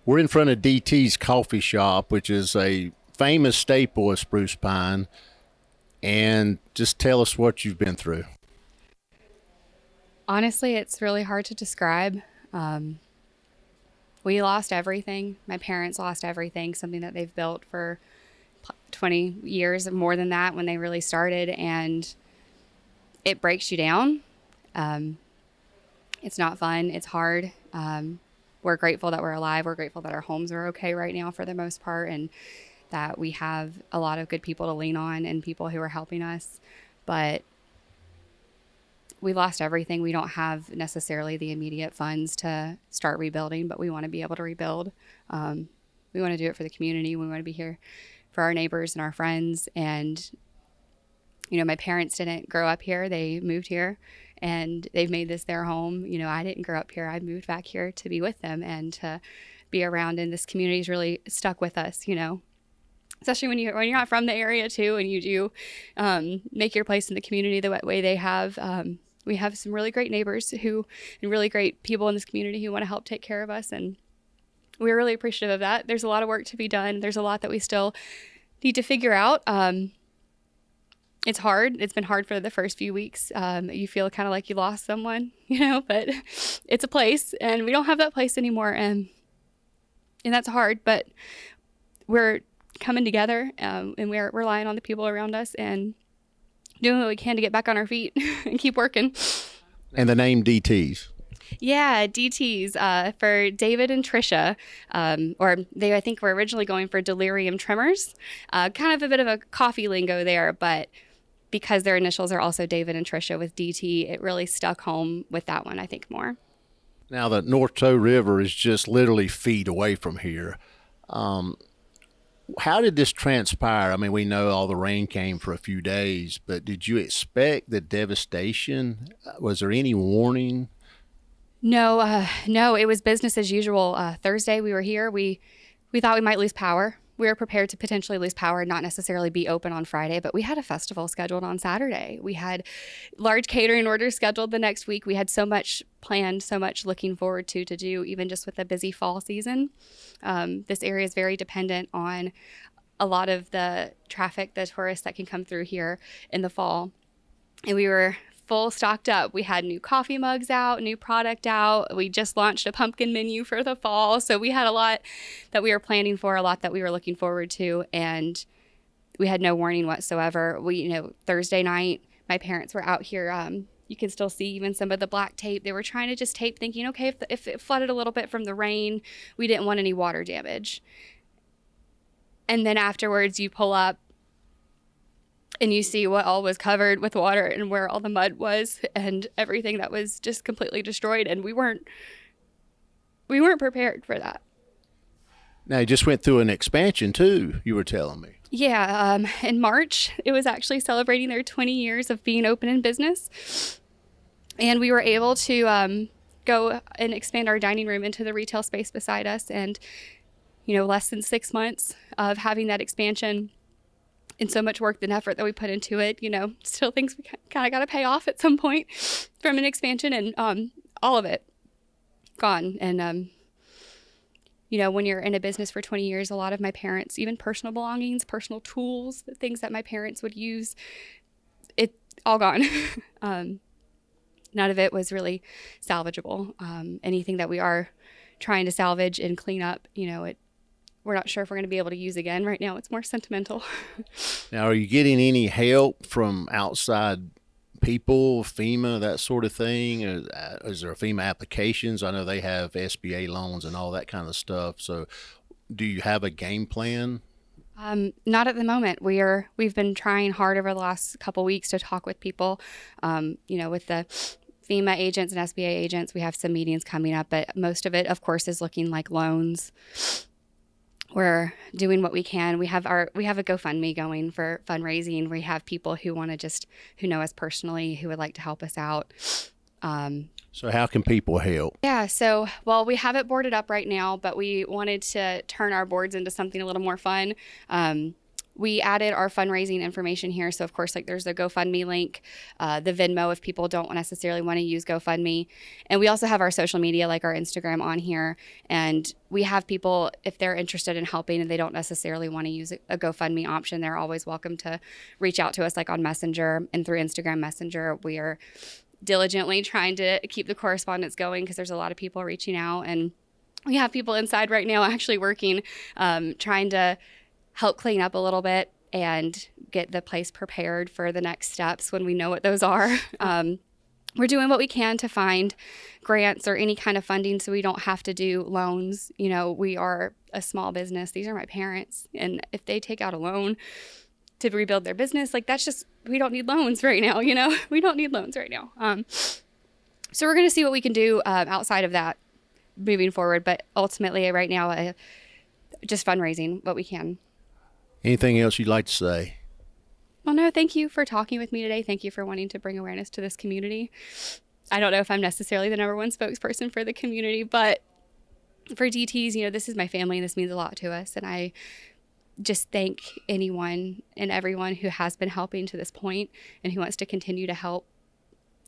We're in front of DT's Coffee Shop, which is a famous staple of Spruce Pine. And just tell us what you've been through. Honestly, it's really hard to describe. We lost everything. My parents lost everything, something that they've built for 20 years, more than that when they really started. And it breaks you down. It's not fun. It's hard. We're grateful that we're alive. We're grateful that our homes are okay right now for the most part, and that we have a lot of good people to lean on and people who are helping us. But we lost everything. We don't have necessarily the immediate funds to start rebuilding, but we want to be able to rebuild. We want to do it for the community. We want to be here for our neighbors and our friends. And, you know, my parents didn't grow up here. They moved here and they've made this their home. You know, I didn't grow up here. I moved back here to be with them and to be around. And this community's really stuck with us, you know, especially when you're not from the area too, and you do make your place in the community the way they have. We have some really great neighbors and really great people in this community who want to help take care of us. And we're really appreciative of that. There's a lot of work to be done. There's a lot that we still need to figure out. It's hard. It's been hard for the first few weeks. You feel kind of like you lost someone, you know, but it's a place and we don't have that place anymore. And that's hard, but we're coming together and we're relying on the people around us and doing what we can to get back on our feet and keep working. And the name DT's. Yeah, DT's for David and Trisha, or they I think were originally going for Delirium Tremors. Kind of a bit of a coffee lingo there, but because their initials are also David and Trisha with DT, it really stuck home with that one, I think, more. Now, the North Toe River is just literally feet away from here. How did this transpire? I mean, we know all the rain came for a few days, but did you expect the devastation? Was there any warning? No, it was business as usual. Thursday we were here. We thought we might lose power. We were prepared to potentially lose power and not necessarily be open on Friday, but we had a festival scheduled on Saturday. We had large catering orders scheduled the next week. We had so much planned, so much looking forward to do, even just with the busy fall season. This area is very dependent on a lot of the traffic, the tourists that can come through here in the fall. And we were full stocked up. We had new coffee mugs out, new product out. We just launched a pumpkin menu for the fall. So we had a lot that we were planning for, a lot that we were looking forward to. And we had no warning whatsoever. Thursday night, my parents were out here. You can still see even some of the black tape. They were trying to just tape thinking, okay, if it flooded a little bit from the rain, we didn't want any water damage. And then afterwards you pull up and you see what all was covered with water and where all the mud was and everything that was just completely destroyed. And we weren't prepared for that. Now, you just went through an expansion too, you were telling me. Yeah, in March, it was actually celebrating their 20 years of being open in business. And we were able to go and expand our dining room into the retail space beside us. And, less than 6 months of having that expansion and so much work and effort that we put into it, still things we kind of got to pay off at some point from an expansion, and all of it gone. And, when you're in a business for 20 years, a lot of my parents, even personal belongings, personal tools, the things that my parents would use, it all gone. None of it was really salvageable. Anything that we are trying to salvage and clean up, we're not sure if we're going to be able to use again. Right now, it's more sentimental. Now, are you getting any help from outside people, FEMA, that sort of thing? Is there FEMA applications? I know they have SBA loans and all that kind of stuff. So do you have a game plan? Not at the moment. We've been trying hard over the last couple weeks to talk with people, with the FEMA agents and SBA agents. We have some meetings coming up, but most of it, of course, is looking like loans. We're doing what we can. We have a GoFundMe going for fundraising. We have people who know us personally, who would like to help us out. So how can people help? Yeah, we have it boarded up right now, but we wanted to turn our boards into something a little more fun. we added our fundraising information here. So of course, like there's a GoFundMe link, the Venmo if people don't necessarily want to use GoFundMe. And we also have our social media, like our Instagram on here. And we have people, if they're interested in helping and they don't necessarily want to use a GoFundMe option, they're always welcome to reach out to us like on Messenger and through Instagram Messenger. We are diligently trying to keep the correspondence going because there's a lot of people reaching out, and we have people inside right now actually working, trying to help clean up a little bit and get the place prepared for the next steps when we know what those are. We're doing what we can to find grants or any kind of funding so we don't have to do loans. You know, we are a small business. These are my parents. And if they take out a loan to rebuild their business, like that's just, we don't need loans right now, you know? We don't need loans right now. So we're going to see what we can do outside of that moving forward. But ultimately right now, just fundraising what we can. Anything else you'd like to say? Well, no, thank you for talking with me today. Thank you for wanting to bring awareness to this community. I don't know if I'm necessarily the number one spokesperson for the community, but for DTs, you know, this is my family and this means a lot to us. And I just thank anyone and everyone who has been helping to this point and who wants to continue to help.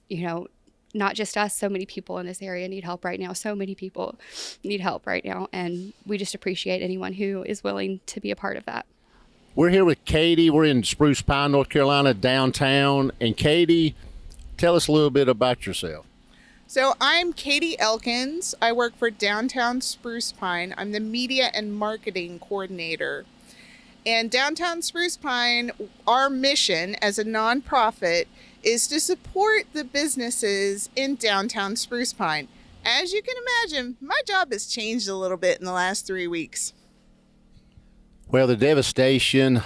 You know, not just us, so many people in this area need help right now. So many people need help right now. And we just appreciate anyone who is willing to be a part of that. We're here with Katie. We're in Spruce Pine, North Carolina, downtown. And Katie, tell us a little bit about yourself. So I'm Katie Elkins. I work for Downtown Spruce Pine. I'm the media and marketing coordinator. And Downtown Spruce Pine, our mission as a nonprofit is to support the businesses in downtown Spruce Pine. As you can imagine, my job has changed a little bit in the last 3 weeks. Well, the devastation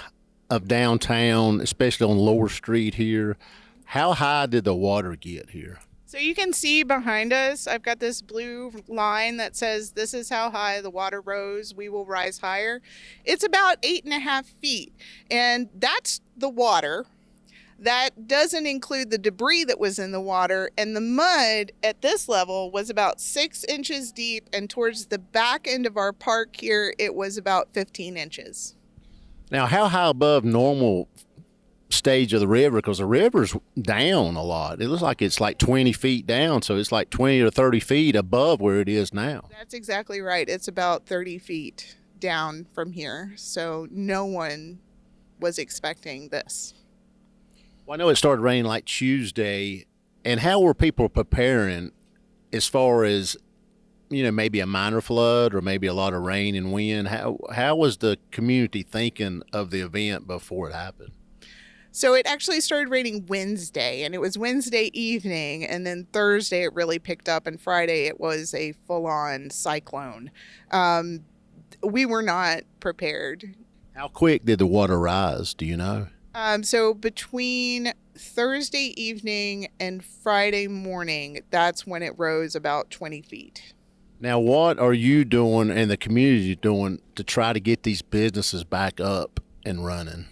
of downtown, especially on Lower Street here, how high did the water get here? So you can see behind us, I've got this blue line that says, this is how high the water rose. We will rise higher. It's about 8.5 feet. And that's the water. That doesn't include the debris that was in the water. And the mud at this level was about 6 inches deep. And towards the back end of our park here, it was about 15 inches. Now, how high above normal stage of the river? Because the river's down a lot. It looks like it's like 20 feet down. So it's like 20 to 30 feet above where it is now. That's exactly right. It's about 30 feet down from here. So no one was expecting this. Well, I know it started raining like Tuesday. And how were people preparing as far as, you know, maybe a minor flood or maybe a lot of rain and wind? How was the community thinking of the event before it happened? So it actually started raining Wednesday, and it was Wednesday evening, and then Thursday it really picked up, and Friday it was a full-on cyclone. We were not prepared. How quick did the water rise? Do you know? So between Thursday evening and Friday morning, that's when it rose about 20 feet. Now, what are you doing and the community doing to try to get these businesses back up and running?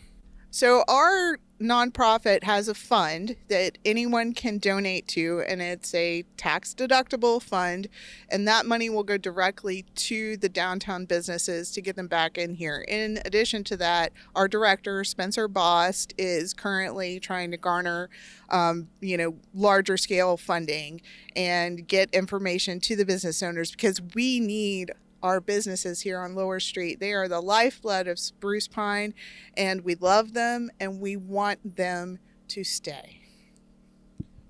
So our nonprofit has a fund that anyone can donate to, and it's a tax-deductible fund, and that money will go directly to the downtown businesses to get them back in here. In addition to that, our director, Spencer Bost, is currently trying to garner larger scale funding and get information to the business owners, because we need our businesses here on Lower Street. They are the lifeblood of Spruce Pine, and we love them and we want them to stay.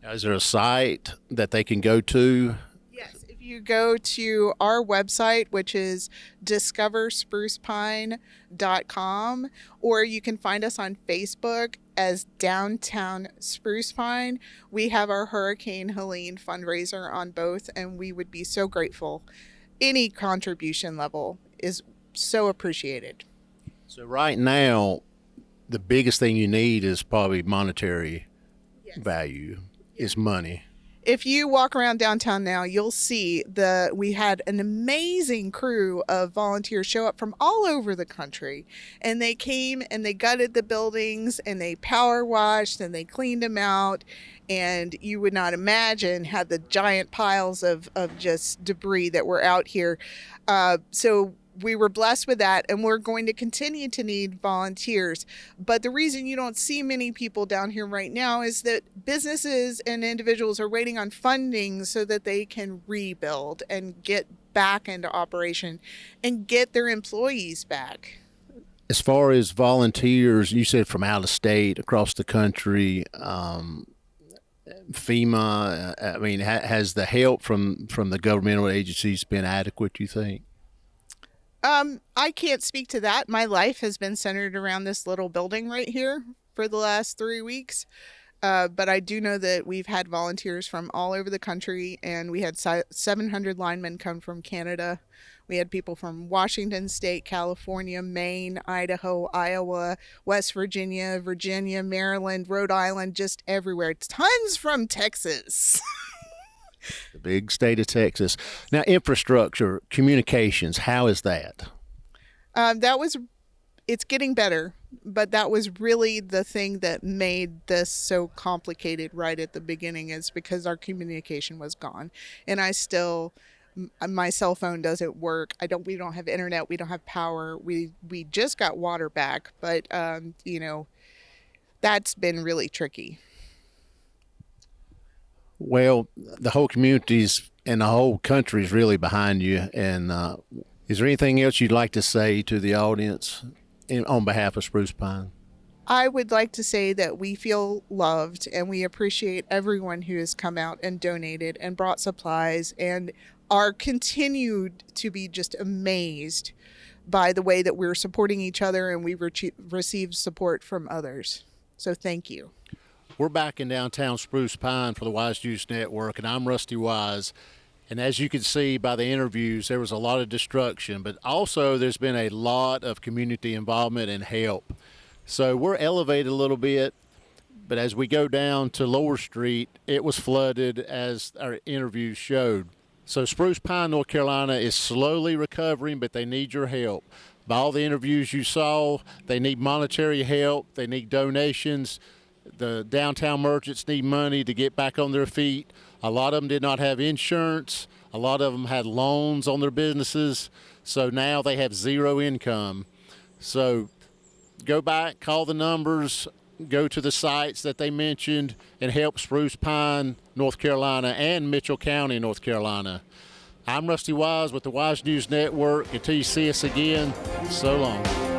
Is there a site that they can go to? Yes, if you go to our website, which is discoversprucepine.com, or you can find us on Facebook as Downtown Spruce Pine. We have our Hurricane Helene fundraiser on both, and we would be so grateful. Any contribution level is so appreciated. So right now, the biggest thing you need is probably monetary value, is money. If you walk around downtown now, you'll see we had an amazing crew of volunteers show up from all over the country. And they came and they gutted the buildings and they power washed and they cleaned them out. And you would not imagine had the giant piles of just debris that were out here. So we were blessed with that, and we're going to continue to need volunteers. But the reason you don't see many people down here right now is that businesses and individuals are waiting on funding so that they can rebuild and get back into operation and get their employees back. As far as volunteers, you said from out of state, across the country, FEMA. I mean, has the help from the governmental agencies been adequate, you think? I can't speak to that. My life has been centered around this little building right here for the last 3 weeks. But I do know that we've had volunteers from all over the country, and we had 700 linemen come from Canada. We had people from Washington State, California, Maine, Idaho, Iowa, West Virginia, Maryland, Rhode Island, just everywhere. Tons from Texas. The big state of Texas. Now, infrastructure, communications, how is that? It's getting better, but that was really the thing that made this so complicated right at the beginning, is because our communication was gone. And my cell phone doesn't work. We don't have internet. We don't have power. We just got water back, but that's been really tricky. Well, the whole community's and the whole country is really behind you. And is there anything else you'd like to say to the audience on behalf of Spruce Pine? I would like to say that we feel loved, and we appreciate everyone who has come out and donated and brought supplies, and are continued to be just amazed by the way that we're supporting each other, and we receive support from others. So thank you. We're back in downtown Spruce Pine for the Wise News Network, and I'm Rusty Wise. And as you can see by the interviews, there was a lot of destruction, but also there's been a lot of community involvement and help. So we're elevated a little bit, but as we go down to Lower Street, it was flooded, as our interviews showed. So Spruce Pine, North Carolina is slowly recovering, but they need your help. By all the interviews you saw, they need monetary help, they need donations. The downtown merchants need money to get back on their feet. A lot of them did not have insurance. A lot of them had loans on their businesses. So now they have zero income. So go back, call the numbers, go to the sites that they mentioned, and help Spruce Pine, North Carolina, and Mitchell County, North Carolina. I'm Rusty Wise with the Wise News Network. Until you see us again, so long.